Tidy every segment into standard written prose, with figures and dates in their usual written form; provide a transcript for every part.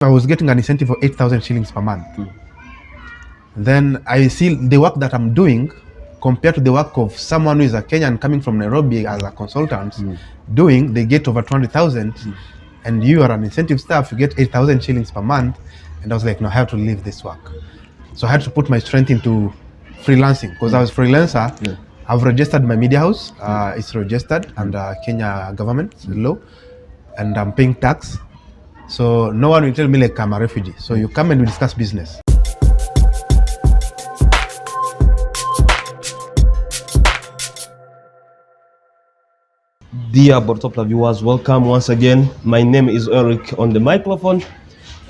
I was getting an incentive of 8,000 shillings per month. Then I see the work that I'm doing compared to the work of someone who is a Kenyan coming from Nairobi as a consultant doing, they get over 200,000, and you are an incentive staff, you get 8,000 shillings per month. And I was like, no, I have to leave this work. So I had to put my strength into freelancing because I was freelancer. I've registered my media house. It's registered under Kenya government law, and I'm paying tax. So no one will tell me like I'm a refugee. So you come and we discuss business. Dear Bortopla viewers, welcome once again. My name is Eric on the microphone,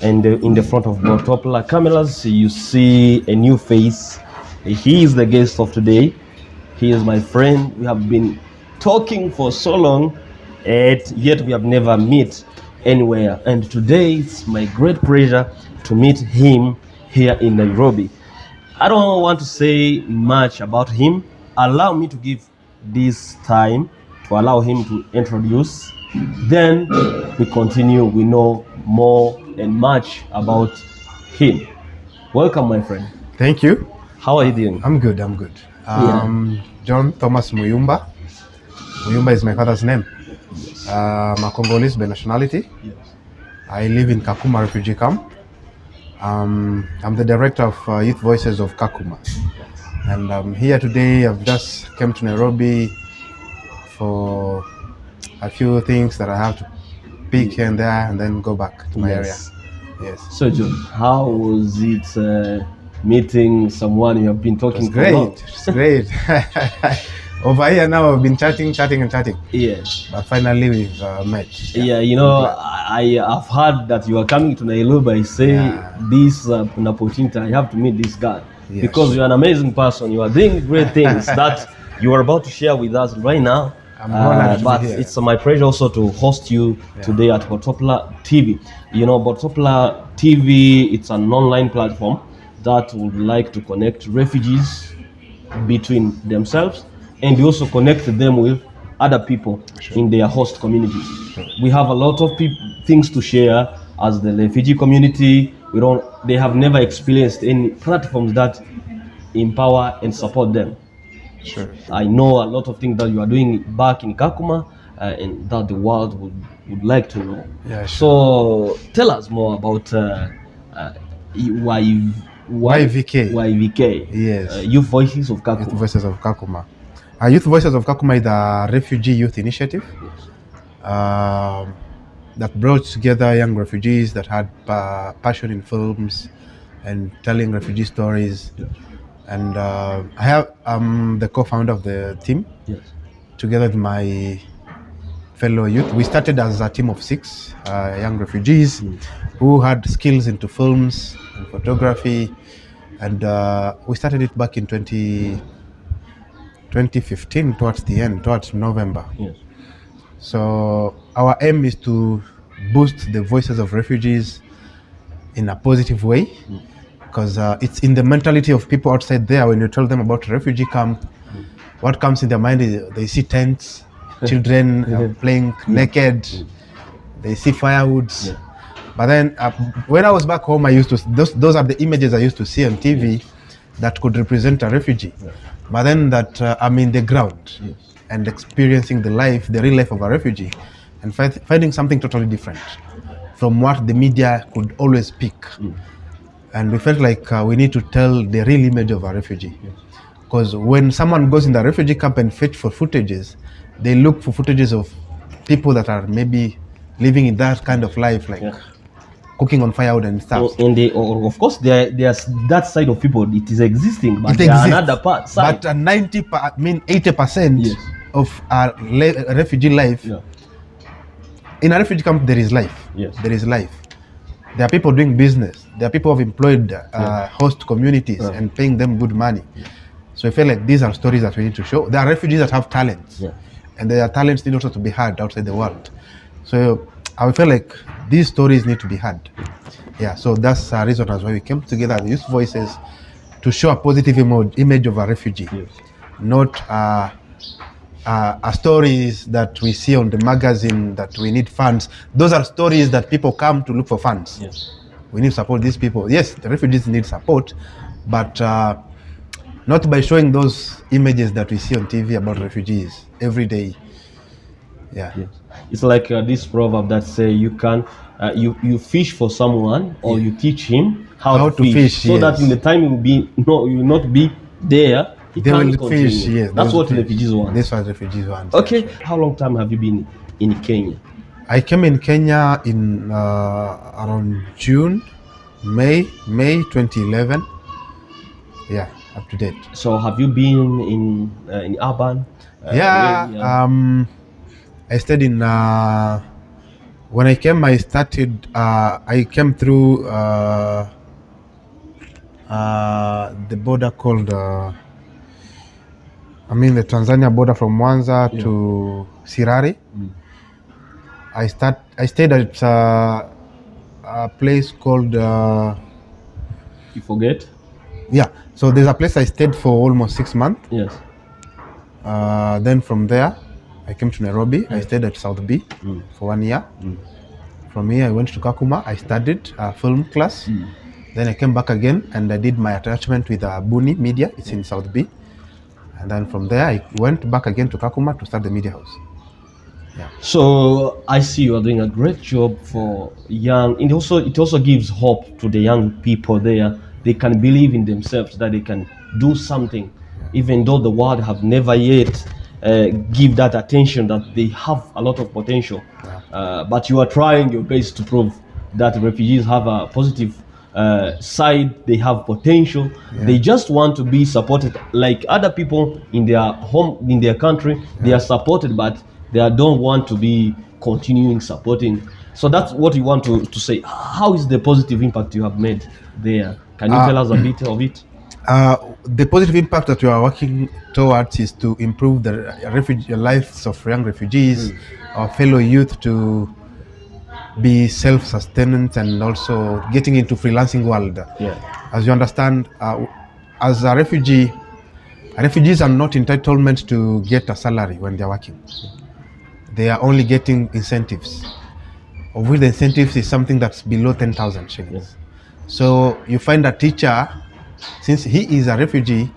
and in the front of Bortopla cameras you see a new face. He is the guest of today. He is my friend. We have been talking for so long, yet we have never met anywhere. And today it's my great pleasure to meet him here in Nairobi. I don't want to say much about him. Allow me to give this time to allow him to introduce. Then we continue. We know more and much about him. Welcome, my friend. Thank you. How are you doing? I'm good. John Thomas Muyumba. Muyumba is my father's name. I'm a Congolese by nationality. Yes. I live in Kakuma refugee camp. I'm the director of Youth Voices of Kakuma. And I'm here today. I've just come to Nairobi for a few things that I have to pick here and there and then go back to my area. Yes. So, John, how was it meeting someone you have been talking Great. for? It's great. Over here now, I've been chatting. Yes. But finally, we've met. Yeah, you know, I have heard that you are coming to Nairobi. I say this an opportunity. I have to meet this guy because you're an amazing person. You are doing great things that you are about to share with us right now. I'm honored but to be here. it's my pleasure also to host you today at Bortopla TV. You know, Bortopla TV, it's an online platform that would like to connect refugees between themselves and also connect them with other people in their host communities. We have a lot of things to share as the refugee community. They have never experienced any platforms that empower and support them. Sure. I know a lot of things that you are doing back in Kakuma and that the world would like to know. Yeah, sure. So tell us more about YVK. Yes. Youth Voices of Kakuma. Youth Voices of Kakuma. Youth Voices of Kakuma is a refugee youth initiative that brought together young refugees that had passion in films and telling refugee stories. Yes. And I'm the co-founder of the team. Yes. Together with my fellow youth. We started as a team of 6 young refugees who had skills into films and photography, and we started it back in 2015 towards November. Yes. So our aim is to boost the voices of refugees in a positive way, because it's in the mentality of people outside there. When you tell them about a refugee camp, what comes in their mind is they see tents, children playing naked, they see firewoods. Yeah. But then when I was back home, I used to those are the images I used to see on TV that could represent a refugee. Yeah. But then that I'm in the ground and experiencing the real life of a refugee, and finding something totally different from what the media could always pick. And we felt like we need to tell the real image of a refugee. Because when someone goes in the refugee camp and fetch for footages, they look for footages of people that are maybe living in that kind of life, like cooking on firewood and stuff. Of course, there's that side of people. It is existing, but there are another side. But 80% of our refugee life, in a refugee camp, there is life. Yes. There is life. There are people doing business. There are people who have employed host communities and paying them good money. So I feel like these are stories that we need to show. There are refugees that have talents, and their talents need also to be heard outside the world. So I feel like these stories need to be heard. Yeah, so that's the reason as why we came together as Youth Voices to show a positive image of a refugee, not stories that we see on the magazine that we need funds. Those are stories that people come to look for funds. We need to support these people. Yes, the refugees need support, but not by showing those images that we see on TV about refugees every day. Yeah. Yes. It's like this proverb that say you can you fish for someone or you teach him how to fish, so that yes. in the time you will not be there, he They can will continue. fish, yes. That's they will what fish. refugees want. That's what refugees want. Okay. Yeah, sure. How long time have you been in Kenya? I came in Kenya in around May 2011. Yeah, up to date. So have you been in urban? I stayed in. When I came, I started. I came through the border called. The Tanzania border from Mwanza to Sirari. I stayed at a place called. You forget? Yeah. So there's a place I stayed for almost 6 months. Yes. Then from there, I came to Nairobi. I stayed at South B for 1 year. From here, I went to Kakuma. I studied film class. Then I came back again and I did my attachment with Buni Media. It's in South B. And then from there, I went back again to Kakuma to start the media house. Yeah. So I see you are doing a great job for young, and it also gives hope to the young people there. They can believe in themselves that they can do something, even though the world have never yet give that attention that they have a lot of potential. But you are trying your best to prove that refugees have a positive side. They have potential. They just want to be supported like other people in their home, in their country. They are supported, but they don't want to be continuing supporting. So that's what you want to say. How is the positive impact you have made there? Can you tell us a bit of it? The positive impact that we are working towards is to improve the lives of young refugees, our fellow youth, to be self-sustained and also getting into freelancing world. As you understand, as a refugee, refugees are not entitled to get a salary when they are working. They are only getting incentives, of which the incentives is something that's below 10,000 shillings. So you find a teacher, since he is a refugee,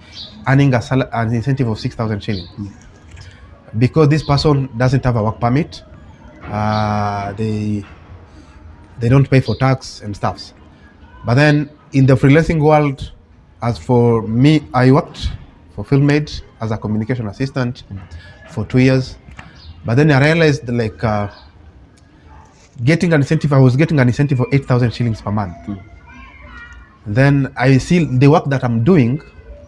earning an incentive of 6,000 shillings. Because this person doesn't have a work permit, they don't pay for tax and stuff. But then in the freelancing world, as for me, I worked for FilmAid as a communication assistant for 2 years. But then I realized getting an incentive, I was getting an incentive of 8,000 shillings per month. Then I see the work that I'm doing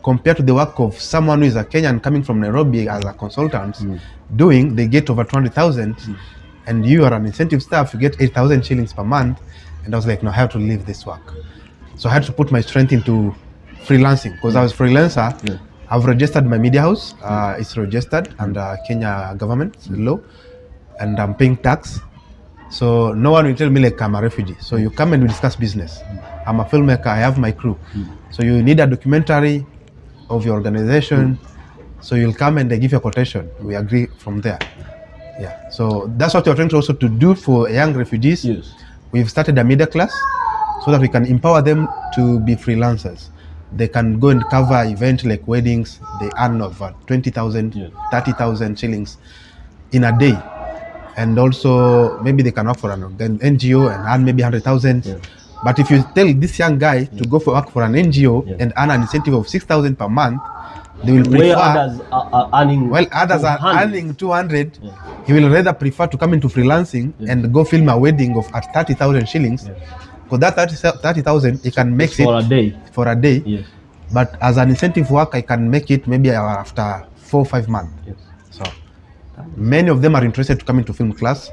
compared to the work of someone who is a Kenyan coming from Nairobi as a consultant doing, they get over 200,000, and you are an incentive staff, you get 8,000 shillings per month. And I was like, no, I have to leave this work. So I had to put my strength into freelancing because I was freelancer. I've registered my media house. It's registered under Kenya government law, and I'm paying tax. So no one will tell me like I'm a refugee. So you come and we discuss business. I'm a filmmaker. I have my crew. So you need a documentary of your organization. So you'll come and they give you a quotation. We agree from there. Yeah. So that's what we're trying to also to do for young refugees. We've started a media class so that we can empower them to be freelancers. They can go and cover events like weddings. They earn over 20,000, 30,000 shillings in a day. And also maybe they can work for an NGO and earn maybe 100,000. But if you tell this young guy to go for work for an NGO and earn an incentive of 6,000 per month, they will prefer. Where others are earning. While others are earning 200, he will rather prefer to come into freelancing and go film a wedding of at 30,000 shillings. Because that 30,000, he can make it for a day. But as an incentive work, I can make it maybe after 4 or 5 months. So many of them are interested to come into film class,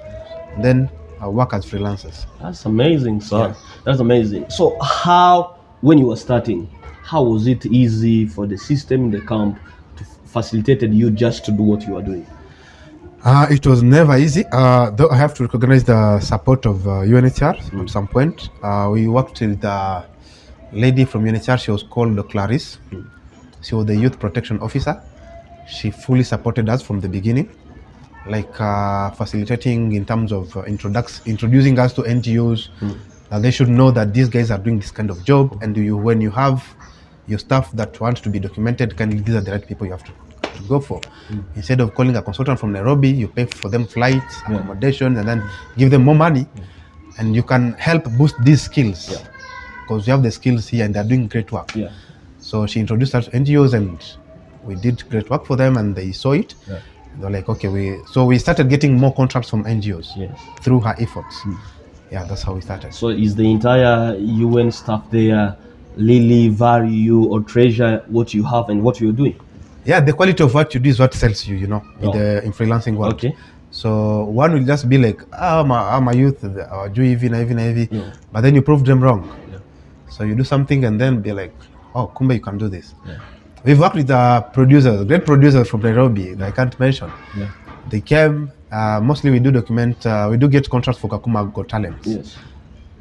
then work as freelancers. That's amazing, sir. That's amazing. So how, when you were starting, how was it easy for the system in the camp to facilitate you just to do what you are doing? It was never easy, though I have to recognize the support of UNHCR at some point. We worked with a lady from UNHCR. She was called Clarice. She was the youth protection officer. She fully supported us from the beginning, like facilitating in terms of introducing us to NGOs, That they should know that these guys are doing this kind of job, and when you have your staff that want to be documented, these are the right people you have to go for. Instead of calling a consultant from Nairobi, you pay for them flights, accommodation, and then give them more money, and you can help boost these skills because you have the skills here and they're doing great work. So she introduced us to NGOs, and we did great work for them, and they saw it. They're like, okay, we started getting more contracts from NGOs through her efforts. Yeah, that's how we started. So is the entire UN staff there really value you or treasure what you have and what you're doing? Yeah, the quality of what you do is what sells you, in freelancing world. Okay. So one will just be like, I'm a youth, I'll do heavy. But then you prove them wrong. So you do something and then be like, oh, kumbe, you can do this. We've worked with great producers from Nairobi that I can't mention. They came, mostly we do get contracts for Kakuma Got Talent.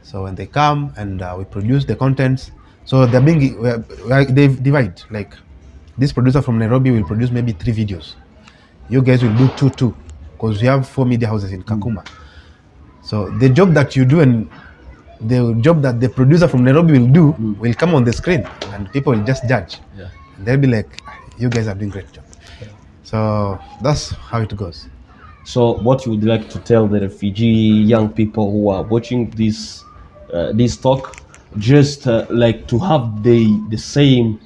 So when they come and we produce the contents, so they divide, like this producer from Nairobi will produce maybe 3 videos. You guys will do two, because we have 4 media houses in Kakuma. So the job that you do and the job that the producer from Nairobi will do will come on the screen, and people will just judge. And they'll be like, you guys are doing great job. So that's how it goes. So what you would like to tell the refugee young people who are watching this talk, just like to have the same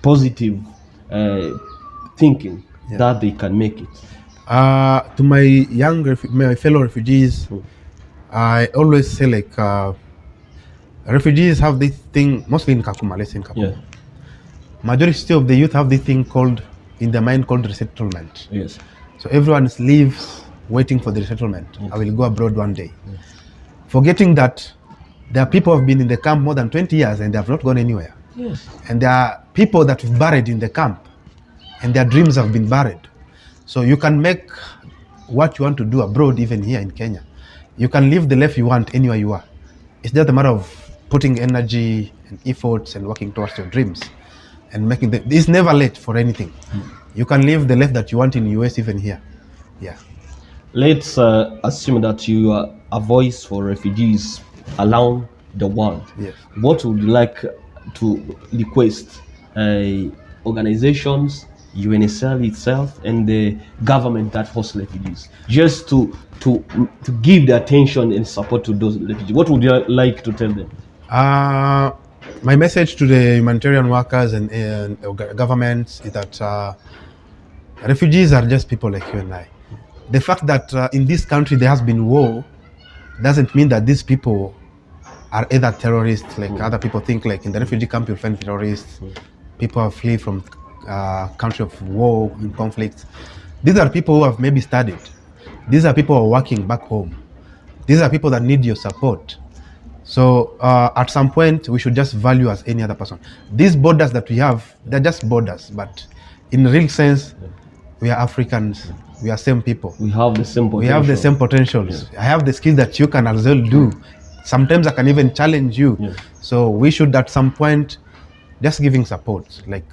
positive thinking that they can make it? To my fellow refugees, I always say, like, refugees have this thing, mostly in Kakuma, let's say in Kakuma. Majority of the youth have this thing in their mind called resettlement. So everyone lives waiting for the resettlement. I will go abroad one day. Forgetting that there are people who have been in the camp more than 20 years and they have not gone anywhere. And there are people that we've buried in the camp and their dreams have been buried. So you can make what you want to do abroad, even here in Kenya. You can live the life you want anywhere you are. It's just a matter of putting energy and efforts and working towards your dreams and it's never late for anything. You can live the life that you want in the US, even here. Let's assume that you are a voice for refugees around the world. What would you like to request organizations, UNHCR itself, and the government that hosts refugees, just to give the attention and support to those refugees? What would you like to tell them? My message to the humanitarian workers and governments is that refugees are just people like you and I. The fact that in this country there has been war doesn't mean that these people are either terrorists, like other people think. Like in the refugee camp, you'll find terrorists. People are flee from country of war and conflicts. These are people who have maybe studied. These are people who are working back home. These are people that need your support. So at some point, we should just value as any other person. These borders that we have, they're just borders, but in the real sense, we are Africans. We are same people. We have the same potential. We have the same potentials. I have the skills that you can as well do. Sometimes I can even challenge you. So we should at some point just giving support, like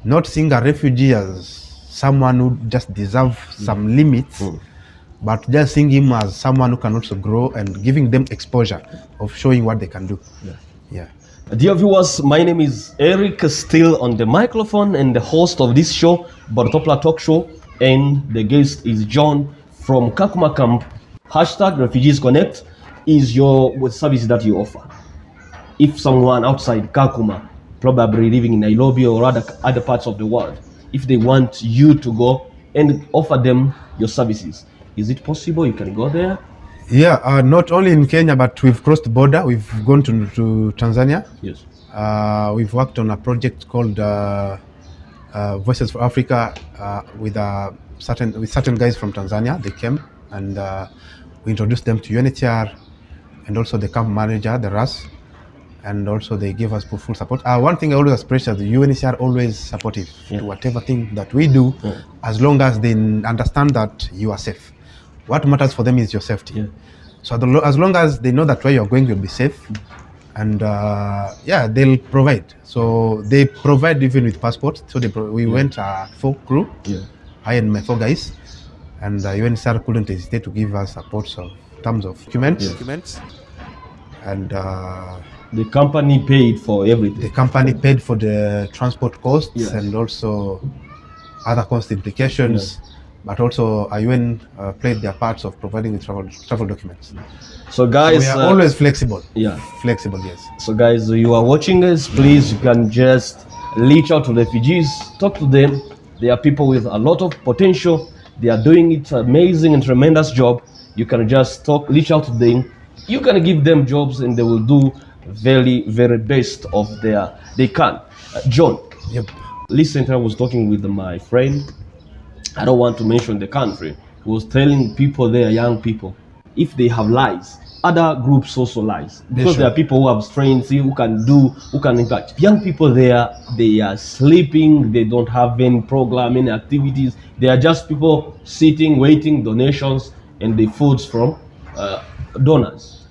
not seeing a refugee as someone who just deserves some limits, but just seeing him as someone who can also grow and giving them exposure of showing what they can do. Dear viewers, my name is Eric, still on the microphone and the host of this show, Bortopla Talk Show, and the guest is John from Kakuma Camp. #Refugees Connect is what service that you offer. If someone outside Kakuma, probably living in Nairobi or other parts of the world, if they want you to go and offer them your services, is it possible you can go there? Not only in Kenya, but we've crossed the border. We've gone to Tanzania. We've worked on a project called Voices for Africa with certain guys from Tanzania. They came and we introduced them to UNHCR and also the camp manager, the RAS, and also they gave us full support. One thing I always express is the UNHCR always supportive to whatever thing that we do, as long as they understand that you are safe. What matters for them is your safety. So as long as they know that where you're going will be safe, and they'll provide. So they provide even with passports. So we went 4 crew, I and my 4 guys, and UNHCR couldn't hesitate to give us support in terms of documents. and The company paid for everything. the company paid for the transport costs Yes. and also other cost implications, but also UN played their parts of providing the travel documents. So guys, We are always flexible. yeah. Flexible, yes. So guys, you are watching us, please, you can just reach out to refugees, talk to them. They are people with a lot of potential. They are doing it amazing and tremendous job. You can just reach out to them. You can give them jobs and they will do very, very best of they can. John, Yep. recently I was talking with my friend. I don't want to mention the country. He was telling people there, young people, if they have lies, other groups also lies. Because there are people who have strengths, who can impact. Young people there, they are sleeping, they don't have any program, any activities. They are just people sitting, waiting donations and the foods from donors.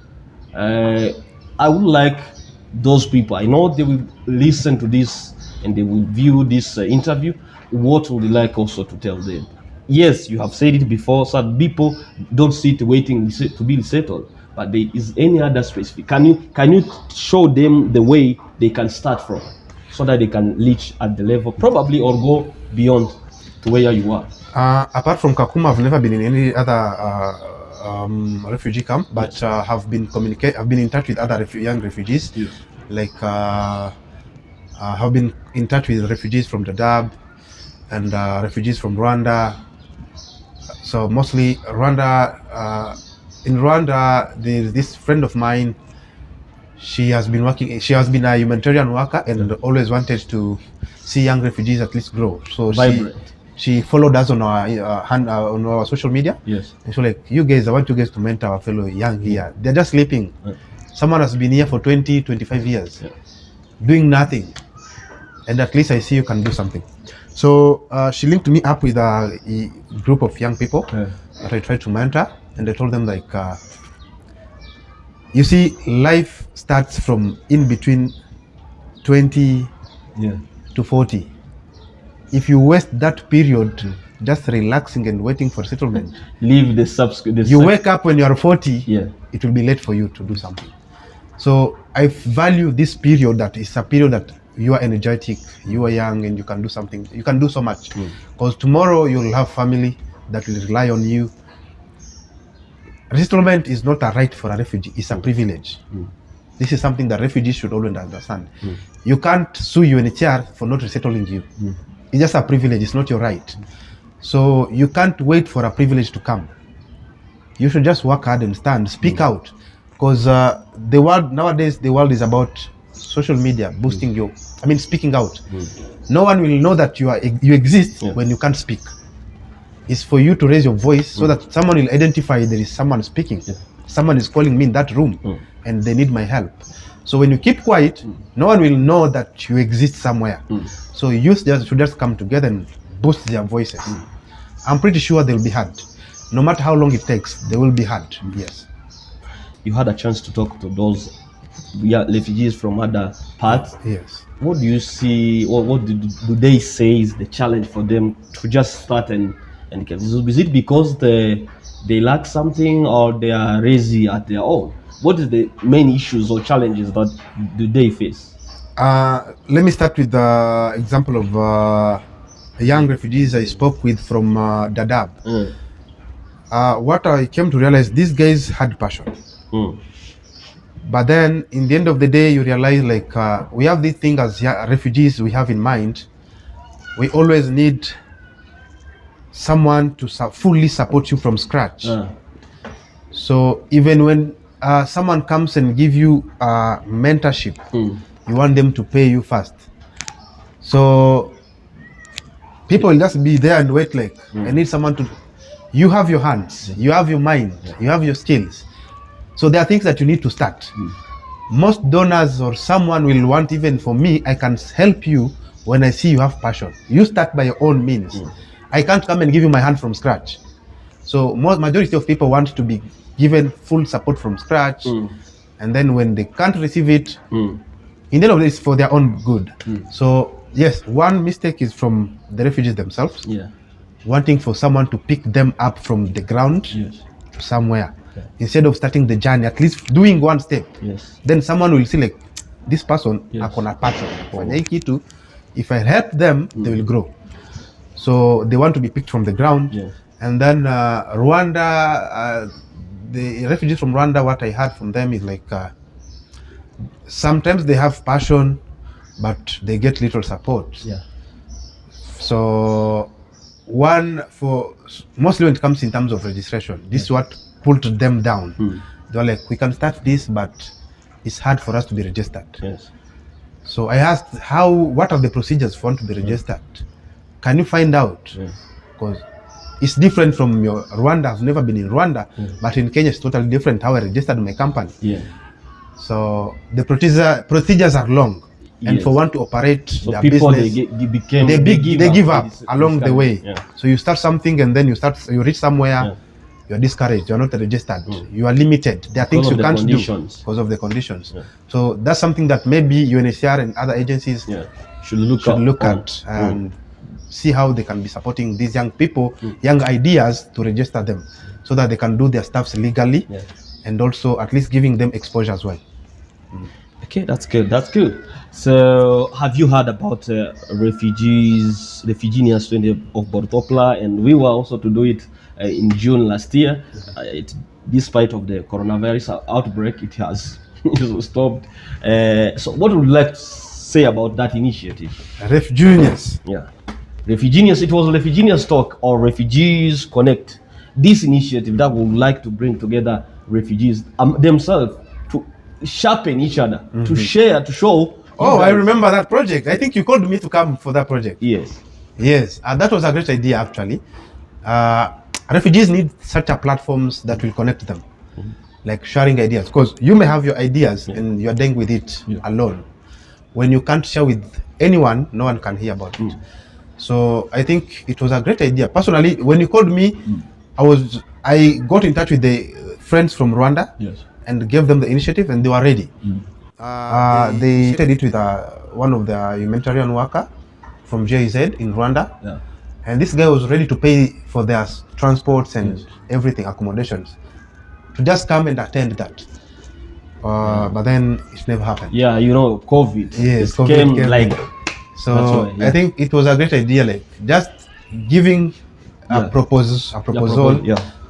I would like those people, I know they will listen to this and they will view this interview. What would you like also to tell them? Yes, you have said it before, so people don't sit waiting to be settled, but there is any other specific. Can you show them the way they can start from, so that they can reach at the level probably or go beyond to where you are? Apart from Kakuma, I've never been in any other refugee camp, but have been in touch with other young refugees. Yes. Like have been in touch with refugees from Dadaab and refugees from Rwanda. So mostly Rwanda. In Rwanda, there's this friend of mine. She has been a humanitarian worker and always wanted to see young refugees at least grow. So she followed us on our on our social media. Yes. And she's like, you guys, I want you guys to mentor our fellow young here. They're just sleeping. Someone has been here for 20, 25 years, doing nothing. And at least I see you can do something. So she linked me up with a group of young people that I tried to mentor. And I told them, like, you see, life starts from in between 20 to 40. If you waste that period just relaxing and waiting for settlement, Leave you wake up when you are 40, it will be late for you to do something. So I value this period, that is a period that you are energetic, you are young, and you can do something. You can do so much. Because tomorrow you'll have family that will rely on you. Resettlement is not a right for a refugee, it's a privilege. This is something that refugees should always understand. You can't sue UNHCR for not resettling you. It's just a privilege, it's not your right. So you can't wait for a privilege to come. You should just work hard and speak out. Because the world nowadays, the world is about social media, boosting speaking out. No one will know that you exist when you can't speak. It's for you to raise your voice so that someone will identify there is someone speaking. Someone is calling me in that room and they need my help. So when you keep quiet, no one will know that you exist somewhere. So youth should just come together and boost their voices. I'm pretty sure they'll be heard. No matter how long it takes, they will be heard. Yes. You had a chance to talk to those refugees from other parts. Yes. What do you see, or what do they say is the challenge for them to just start and is it because they lack something or they are lazy at their own? What is the main issues or challenges that do they face? Let me start with the example of young refugees I spoke with from Dadaab. What I came to realize, these guys had passion. But then in the end of the day, you realize, like, we have this thing as refugees we have in mind. We always need someone to fully support you from scratch. So even when someone comes and give you mentorship, you want them to pay you first. So people will just be there and wait, like, I need someone to... You have your hands, you have your mind, you have your skills. So there are things that you need to start. Most donors or someone will want, even for me, I can help you when I see you have passion. You start by your own means. I can't come and give you my hand from scratch. So majority of people want to be given full support from scratch. And then when they can't receive it, in the end of it, it's for their own good. So yes, one mistake is from the refugees themselves. Wanting for someone to pick them up from the ground to somewhere. instead of starting the journey, at least doing one step. Yes. Then someone will see like this person Yes. akona passion kufanya hii kitu. If I help them, they will grow. So they want to be picked from the ground. Yes. And then Rwanda, the refugees from Rwanda, what I heard from them is like sometimes they have passion, but they get little support. Yeah. So mostly when it comes in terms of registration, this is what pulled them down. They're like, we can start this, but it's hard for us to be registered. Yes. So I asked, what are the procedures for one to be registered? Can you find out? Because it's different from your Rwanda. I've never been in Rwanda, but in Kenya it's totally different how I registered my company. Yeah. So the procedures are long. And for one to operate so their people business, they give up along the way. Yeah. So you start something and then you reach somewhere, you're discouraged, you're not registered, you are limited. There are things you can't do because of the conditions. So that's something that maybe UNHCR and other agencies should look at and see how they can be supporting these young people, young ideas to register them so that they can do their stuffs legally and also at least giving them exposure as well. Okay, that's good. So have you heard about refugees, Refugenius 20 of Bortopla? And we were also to do it in June last year. Despite of the coronavirus outbreak, it has stopped. So what would you like to say about that initiative? Refugenius. Yeah. Refugenius, it was Refugenius Talk or Refugees Connect. This initiative that would like to bring together refugees themselves to sharpen each other, to share, to show. Oh, I remember that project. I think you called me to come for that project. Yes. That was a great idea actually. Refugees need such a platforms that will connect them, like sharing ideas. Because you may have your ideas and you're dealing with it alone. When you can't share with anyone, no one can hear about it. So I think it was a great idea. Personally, when you called me, I got in touch with the friends from Rwanda and gave them the initiative, and they were ready. They did it with one of the humanitarian worker from JZ in Rwanda, and this guy was ready to pay for their transports and everything, accommodations, to just come and attend that. But then it never happened. Yeah, COVID. Yes, COVID came like. So I think it was a great idea, like just giving a proposal,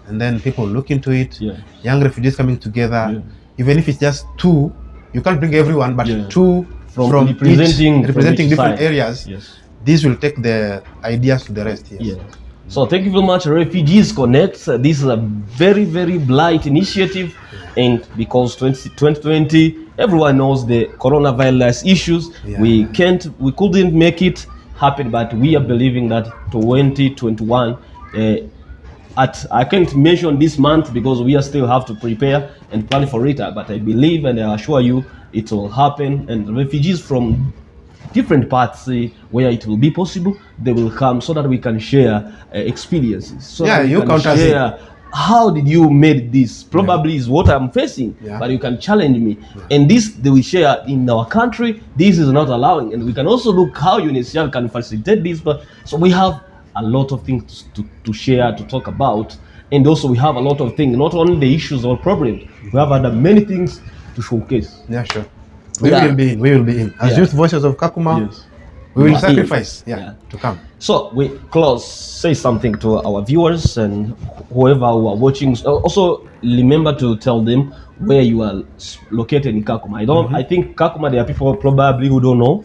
and then people look into it. Young refugees coming together, even if it's just two. You can't bring everyone, but two from representing different areas. These will take the ideas to the rest. So thank you very much, Refugees Connect. This is a very, very bright initiative, and because 2020, everyone knows the coronavirus issues. We couldn't make it happen, but we are believing that 2021. I can't mention this month because we still have to prepare and plan for it, but I believe and I assure you it will happen, and refugees from different parts where it will be possible, they will come so that we can share experiences. So you can share how did you made this? Probably is what I'm facing, but you can challenge me. And this they will share in our country. This is not allowing, and we can also look how UNHCR can facilitate this. But so we have a lot of things to share, to talk about, and also we have a lot of things, not only the issues or problems, we have other many things to showcase. Sure. We will be in. As Youth Voices of Kakuma, we will sacrifice to come. So we close, say something to our viewers and whoever who are watching. Also remember to tell them where you are located in Kakuma. I think Kakuma, there are people probably who don't know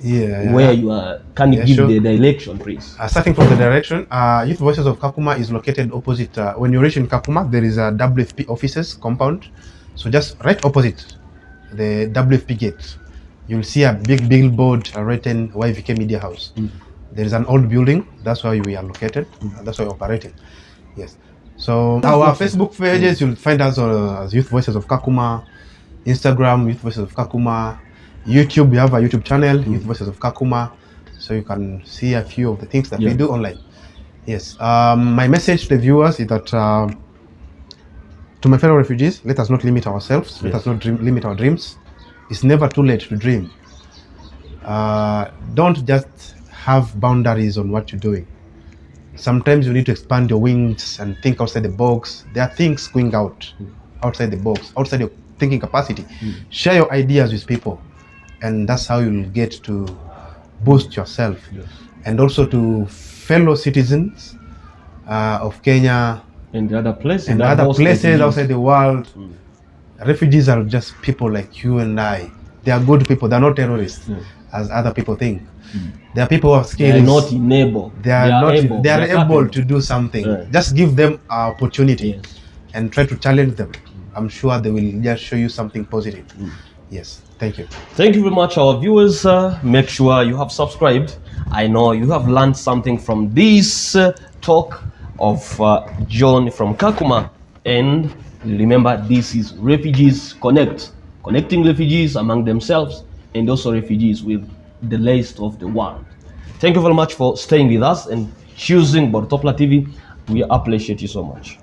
where you are. Can you give the direction, please? Starting from the direction, Youth Voices of Kakuma is located opposite. When you reach in Kakuma, there is a WFP offices compound. So just right opposite the WFP gate, you'll see a big billboard written YVK Media House. There is an old building. That's why we are located. That's why we're operating. Yes. So our Facebook pages, you'll find us as Youth Voices of Kakuma. Instagram, Youth Voices of Kakuma. YouTube, we have a YouTube channel, Youth Voices of Kakuma. So you can see a few of the things that we do online. Yes. My message to the viewers is that to my fellow refugees, let us not limit ourselves. Let us not limit our dreams. It's never too late to dream. Don't just have boundaries on what you're doing. Sometimes you need to expand your wings and think outside the box. There are things going out outside the box, outside your thinking capacity. Share your ideas with people, and that's how you'll get to boost yourself. And also to fellow citizens of Kenya And the other places, and other places outside the world. Refugees are just people like you and I. They are good people. They are not terrorists, as other people think. They are people who have skills. They are not able. They are able to do something. Just give them an opportunity and try to challenge them. I'm sure they will just show you something positive. Yes, thank you. Thank you very much, our viewers. Make sure you have subscribed. I know you have learned something from this talk of John from Kakuma. And remember, this is Refugees Connect, connecting refugees among themselves and also refugees with the rest of the world. Thank you very much for staying with us and choosing Bortopla TV. We appreciate you so much.